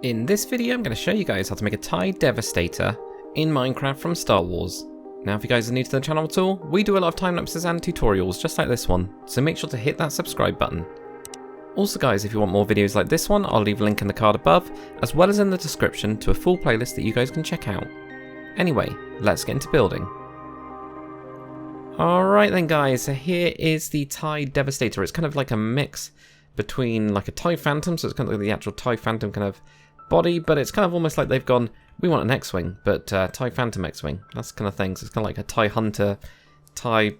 In this video I'm going to show you guys how to make a TIE Devastator in Minecraft from Star Wars. Now if you guys are new to the channel at all, we do a lot of time lapses and tutorials just like this one, so make sure to hit that subscribe button. Also guys, if you want more videos like this one, I'll leave a link in the card above, as well as in the description to a full playlist that you guys can check out. Anyway, let's get into building. Alright then guys, so here is the TIE Devastator. It's kind of like a mix between like a TIE Phantom, so it's kind of like the actual TIE Phantom kind of body, but it's kind of almost like they've gone, we want an X-Wing, but TIE Phantom X-Wing, that's kind of thing. So it's kind of like a TIE Hunter, TIE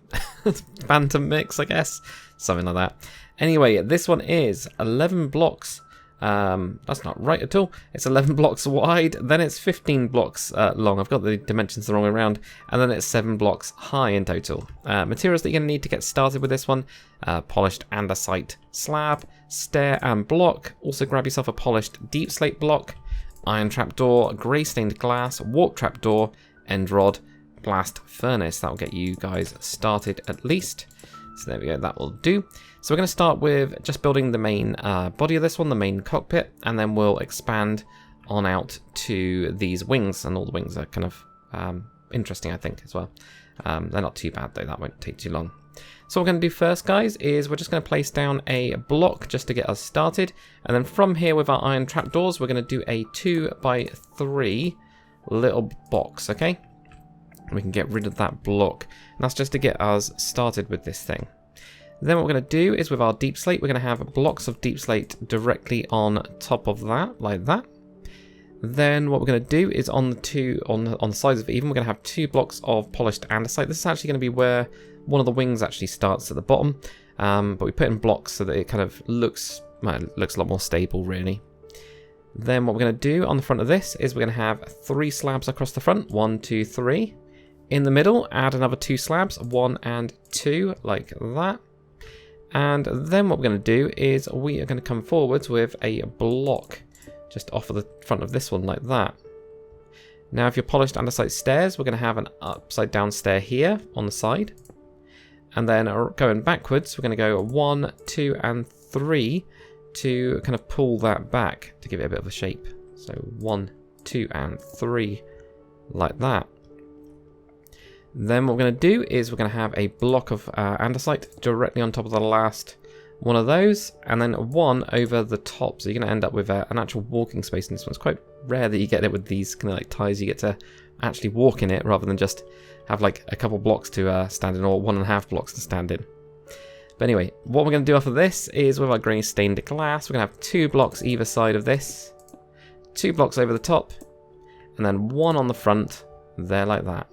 Phantom mix, I guess, something like that. Anyway, this one is 11 blocks, that's not right at all, it's 11 blocks wide, then it's 15 blocks long, I've got the dimensions the wrong way around, and then it's 7 blocks high in total. Materials that you're going to need to get started with this one, polished andesite slab, stair and block, also grab yourself a polished deep slate block, iron trapdoor, grey stained glass, warp trapdoor, end rod, blast furnace. That'll get you guys started at least. So there we go, that will do. So we're going to start with just building the main body of this one, the main cockpit, and then we'll expand on out to these wings, and all the wings are kind of interesting, I think, as well. They're not too bad though, that won't take too long. So what we're going to do first, guys, is we're just going to place down a block just to get us started, and then from here with our iron trapdoors, we're going to do a 2x3 little box, okay? We can get rid of that block, and that's just to get us started with this thing. Then what we're going to do is with our deep slate, we're going to have blocks of deep slate directly on top of that, like that. Then what we're going to do is on the sides of it even, we're going to have 2 blocks of polished andesite. This is actually going to be where one of the wings actually starts at the bottom, but we put in blocks so that it kind of looks, well, it looks a lot more stable really. Then what we're going to do on the front of this is we're going to have 3 slabs across the front, 1, 2, 3. In the middle, add another 2 slabs, 1 and 2, like that. And then what we're going to do is we are going to come forwards with a block just off of the front of this one, like that. Now, if you're polished andesite stairs, we're going to have an upside down stair here on the side. And then going backwards, we're going to go 1, 2, and 3 to kind of pull that back to give it a bit of a shape. So 1, 2, and 3, like that. Then what we're going to do is we're going to have a block of andesite directly on top of the last one of those, and then 1 over the top. So you're going to end up with an actual walking space in this one. It's quite rare that you get it with these kind of like ties. You get to actually walk in it rather than just have like a couple blocks to stand in, or 1.5 blocks to stand in. But anyway, what we're going to do after this is with our grey stained glass, we're going to have 2 blocks either side of this, 2 blocks over the top, and then 1 on the front, there like that.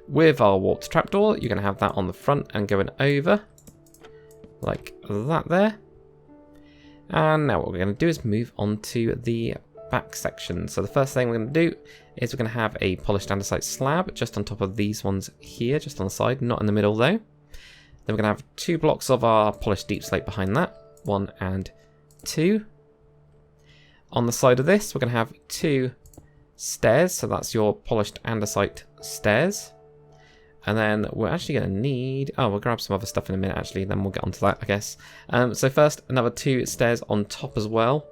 With our warped trapdoor, you're going to have that on the front and going over, like that there. And now what we're going to do is move on to the back section. So the first thing we're going to do is we're going to have a polished andesite slab just on top of these ones here, just on the side, not in the middle though. Then we're going to have 2 blocks of our polished deep slate behind that, 1 and 2. On the side of this, we're going to have 2 stairs, so that's your polished andesite stairs. And then we're actually going to need... Oh, we'll grab some other stuff in a minute, actually. Then we'll get onto that, I guess. So first, another 2 stairs on top as well.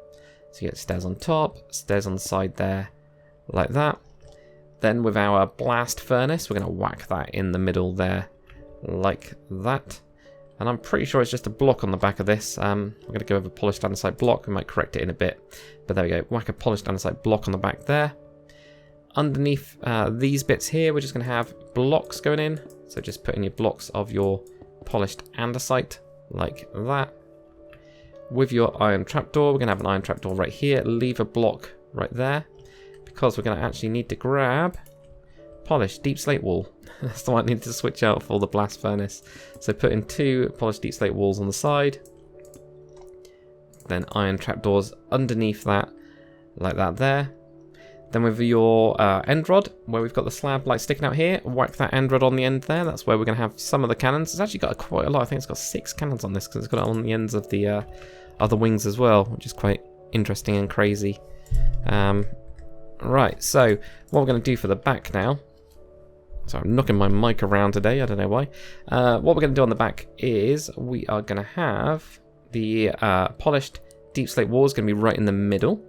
So you get stairs on top, stairs on the side there, like that. Then with our blast furnace, we're going to whack that in the middle there, like that. And I'm pretty sure it's just a block on the back of this. We're going to go with a polished andesite block. We might correct it in a bit. But there we go. Whack a polished andesite block on the back there. Underneath these bits here, we're just going to have blocks going in. So just put in your blocks of your polished andesite, like that. With your iron trapdoor, we're going to have an iron trapdoor right here. Leave a block right there, because we're going to actually need to grab polished deep slate wall. That's the one I need to switch out for the blast furnace. So put in 2 polished deep slate walls on the side. Then iron trapdoors underneath that, like that there. Then with your end rod, where we've got the slab like sticking out here, whack that end rod on the end there. That's where we're going to have some of the cannons. It's actually got quite a lot. I think it's got 6 cannons on this, because it's got it on the ends of the other wings as well, which is quite interesting and crazy. Right, so what we're going to do for the back now. So I'm knocking my mic around today, I don't know why. What we're going to do on the back is we are going to have the polished deep slate wall is going to be right in the middle.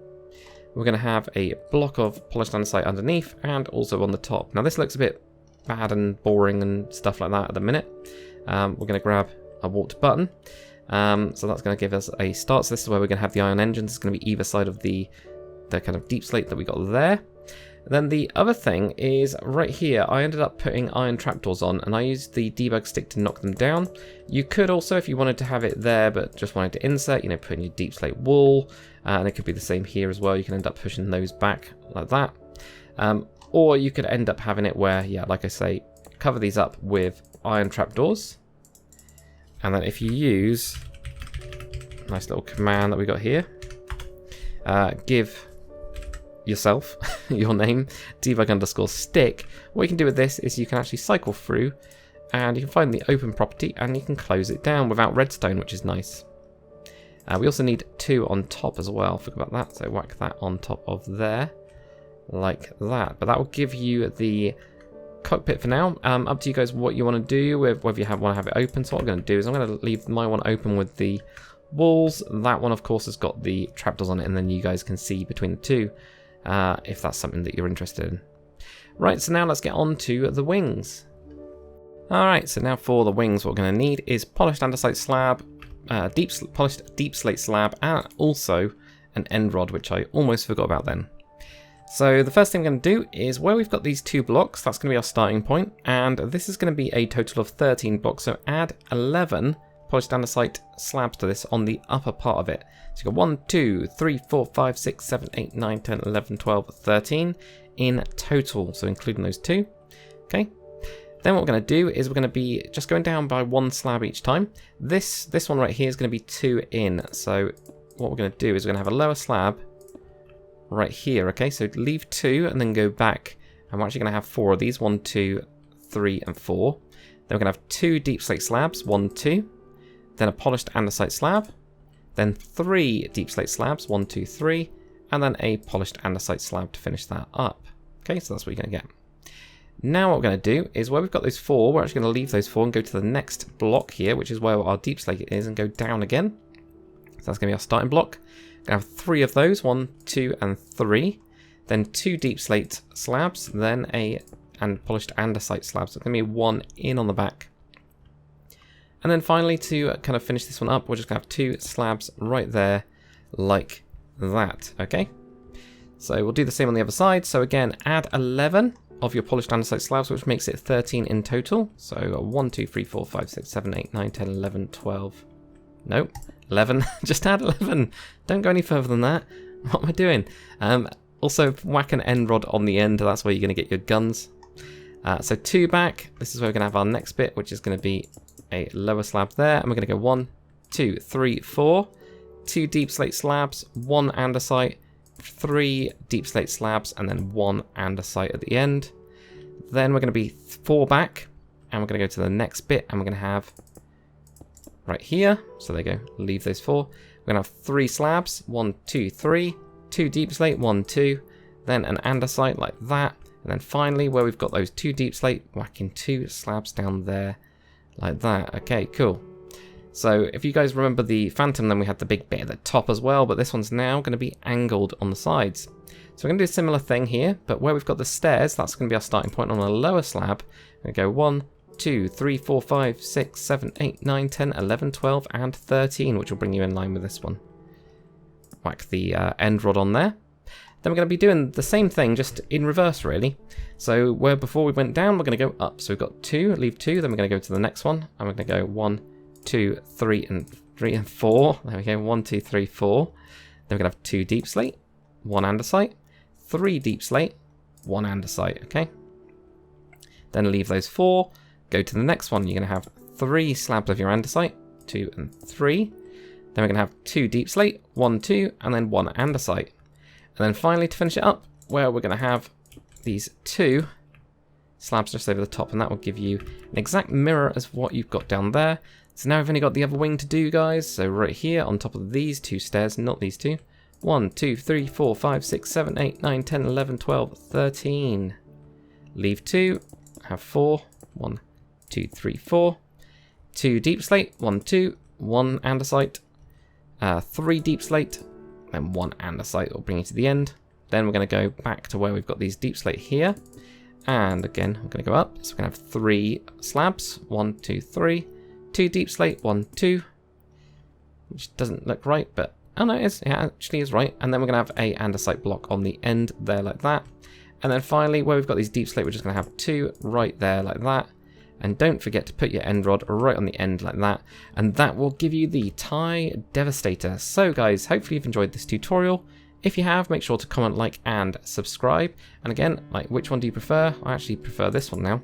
we're going to have a block of polished andesite underneath and also on the top. Now this looks a bit bad and boring and stuff like that at the minute. We're going to grab a warped button. So that's going to give us a start. So this is where we're going to have the ion engines. It's going to be either side of the kind of deep slate that we got there. Then the other thing is right here, I ended up putting iron trapdoors on, and I used the debug stick to knock them down. You could also, if you wanted to have it there but just wanted to insert, you know, put in your deep slate wall, and it could be the same here as well. You can end up pushing those back like that. Or you could end up having it where, yeah, like I say, cover these up with iron trapdoors. And then if you use a nice little command that we got here, give yourself your name, debug_stick. What you can do with this is you can actually cycle through and you can find the open property and you can close it down without redstone, which is nice. We also need 2 on top as well, forget about that, so whack that on top of there like that. But that will give you the cockpit for now. Up to you guys what you want to do with whether you want to have it open. So what I'm going to do is I'm going to leave my one open with the walls. That one of course has got the trapdoors on it, and then you guys can see between the two if that's something that you're interested in. Right, so now let's get on to the wings. Alright, so now for the wings, what we're going to need is polished andesite slab, polished deep slate slab, and also an end rod, which I almost forgot about then. So the first thing we're going to do is where we've got these 2 blocks, that's going to be our starting point, and this is going to be a total of 13 blocks, so add 11 polished andesite slabs to this on the upper part of it. So you've got 1, 2, 3, 4, 5, 6, 7, 8, 9, 10, 11, 12, 13 in total, so including those 2. Okay. Then what we're going to do is we're going to be just going down by 1 slab each time. This one right here is going to be 2 in, so what we're going to do is we're going to have a lower slab right here, okay? So leave 2 and then go back, and we're actually going to have 4 of these, 1, 2, 3, and 4. Then we're going to have 2 deep slate slabs, 1, 2, then a polished andesite slab, then 3 deep slate slabs, 1, 2, 3, and then a polished andesite slab to finish that up. Okay, so that's what you're going to get. Now what we're going to do is where we've got those 4, we're actually going to leave those 4 and go to the next block here, which is where our deep slate is, and go down again. So that's going to be our starting block. We're going to have 3 of those, 1, 2, and 3. Then 2 deep slate slabs, then and polished andesite slabs. So it's going to be 1 in on the back. And then finally, to kind of finish this one up, we're just going to have 2 slabs right there, like that, okay? So we'll do the same on the other side. So again, add 11 of your polished andesite slabs, which makes it 13 in total. So 1, 2, 3, 4, 5, 6, 7, 8, 9, 10, 11, 12. Nope, 11. Just add 11. Don't go any further than that. What am I doing? Also, whack an end rod on the end. That's where you're going to get your guns. So 2 back. This is where we're going to have our next bit, which is going to be a lower slab there. And we're going to go 1, 2, 3, 4. 2 deep slate slabs, 1 andesite, 3 deep slate slabs, and then 1 andesite at the end. Then we're going to be 4 back, and we're going to go to the next bit, and we're going to have right here. So there you go, leave those 4. We're going to have 3 slabs, 1, 2, 3, 2 deep slate, 1, 2, then an andesite like that. And then finally, where we've got those 2 deep slate, whacking 2 slabs down there like that. Okay, cool. So if you guys remember the Phantom, then we had the big bit at the top as well, but this one's now going to be angled on the sides. So we're going to do a similar thing here, but where we've got the stairs, that's going to be our starting point on a lower slab. We're going to go 1, 2, 3, 4, 5, 6, 7, 8, 9, 10, 11, 12, and 13, which will bring you in line with this one. Whack the end rod on there. Then we're going to be doing the same thing, just in reverse, really. So where before we went down, we're going to go up. So we've got 2, leave 2, then we're going to go to the next one, and we're going to go 1, 2, 3, and 4. There we go, 1, 2, 3, 4. Then we're going to have 2 deep slate, 1 andesite, 3 deep slate, 1 andesite, okay? Then leave those 4, go to the next one. You're going to have 3 slabs of your andesite, 2 and 3. Then we're going to have 2 deep slate, 1, 2, and then 1 andesite. And then finally, to finish it up, where we're going to have these 2 slabs just over the top, and that will give you an exact mirror as what you've got down there. So now we've only got the other wing to do, guys. So right here on top of these 2 stairs, not these 2. 1, 2, 3, 4, 5, 6, 7, 8, 9, 10, 11, 12, 13. Leave 2, have 4. 1, 2, 3, 4. 2 deep slate, 1, 2, 1 andesite. 3 deep slate, then 1 andesite will bring you to the end. Then we're going to go back to where we've got these deep slate here. And again, I'm going to go up. So we're going to have 3 slabs. 1, 2, 3. 2 deep slate. 1, 2. Which doesn't look right, but oh no, it actually is right. And then we're going to have a andesite block on the end there like that. And then finally, where we've got these deep slate, we're just going to have 2 right there like that. And don't forget to put your end rod right on the end like that. And that will give you the TIE Devastator. So guys, hopefully you've enjoyed this tutorial. If you have, make sure to comment, like, and subscribe. And again, like, which one do you prefer? I actually prefer this one now.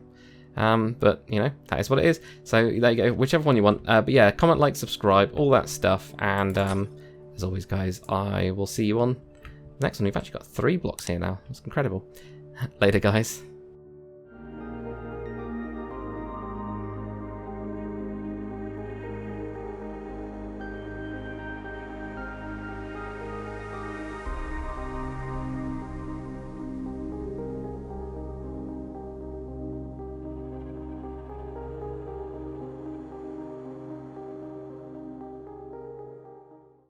But, you know, that is what it is. So there you go, whichever one you want. But yeah, comment, like, subscribe, all that stuff. And as always, guys, I will see you on the next one. We've actually got 3 blocks here now. That's incredible. Later, guys.